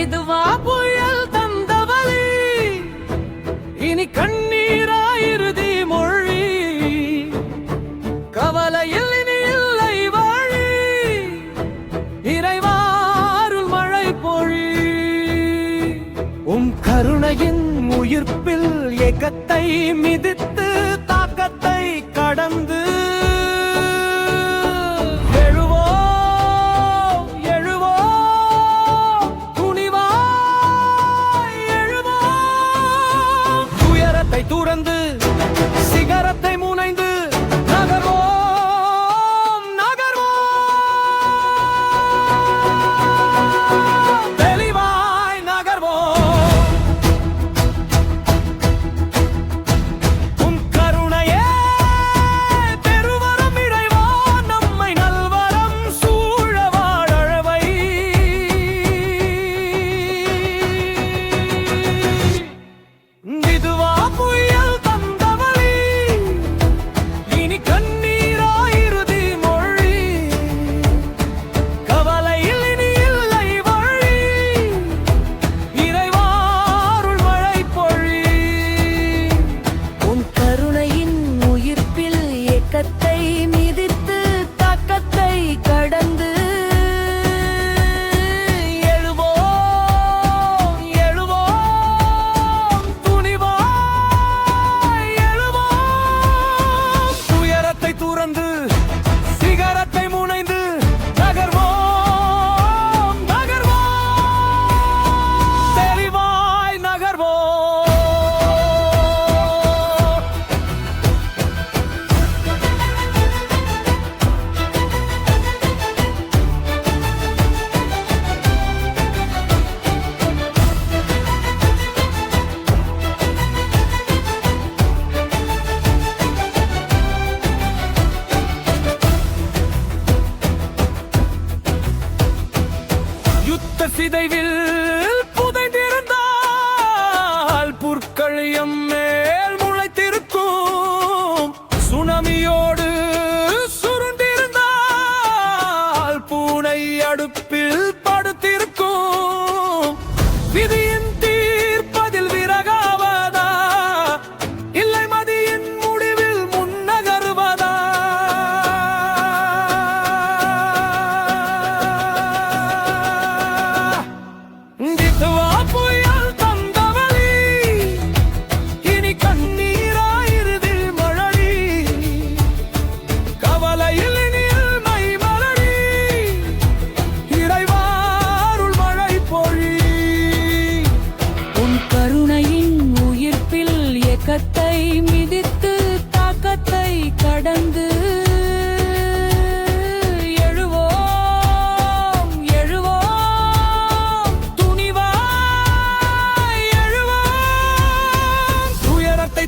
இதுவா புயல் தந்தவலி, இனி கண்ணீராயிறுதி மொழி, கவலையில் இனி இல்லை வழி, இறைவாருள் மழை பொழி. உம் கருணையின் உயிர்ப்பில் ஏக்கத்தை மிதித்து தாக்கத்தை கடந்து துறந்து சிகரத்தை முனைந்து நகர்வோம் நகர்வோம் தெளிவாய் நகர்வோம். உம் கருணையே பெருவரம் இறைவா, நம்மை நல்வரம் சூழ வாழவை. இதுவா புயல் தந்தவலி, இனி கண்ணீராயிறுதி மொழி, கவலையில் இனி இல்லை வழி, இறைவாருள் மழை பொழி. உன் கருணையின் உயிர்ப்பில் ஏக்கத்தை மிதித்து தாக்கத்தை கடந்து துறந்து சிகரத்தை முனைந்து நகர்வோம் நகர்வோம் தெளிவாய் நகர்வோம். சிதைவில் புதைந்திருந்தால் புற்களியம் மேல் முளைத்திருக்கும், சுனாமியோடு சுருண்டிருந்தால் பூனை அடுப்பில் படுத்திருக்கும். விதியின் தீர்ப்பதில் விறகாவதா, இல்லை மதியின் முடிவில் முன்னகருவதா? இதுவா புயல் தந்தவலி, இனி கண்ணீராயிறுதி மழை, கவலையில் இனி இல்மை மலடி, இறைவாருள் மழை பொழி. உன் கருணையின் உயிர்ப்பில் ஏக்கத்தை மிதித்து தாக்கத்தை கடந்து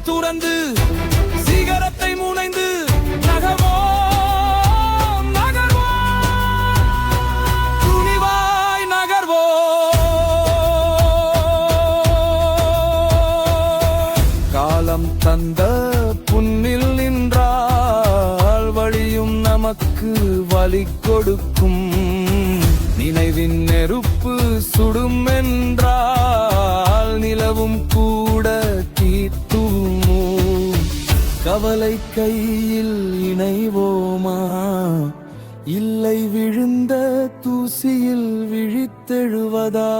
துறந்து சிகரத்தை முனைந்து நகர்வோம் நகர்வோம் துணிவாய் நகர்வோம். காலம் தந்த புன்னில் நின்றால் வழியும் நமக்கு வழி கொடுக்கும், நினைவின் நெருப்பு சுடும் என்றால் நிலவும் கூட தீத்துமோ. கவலை கையில் இணைவோமா, இல்லை விழுந்த தூசியில் விழித்தெழுவதா?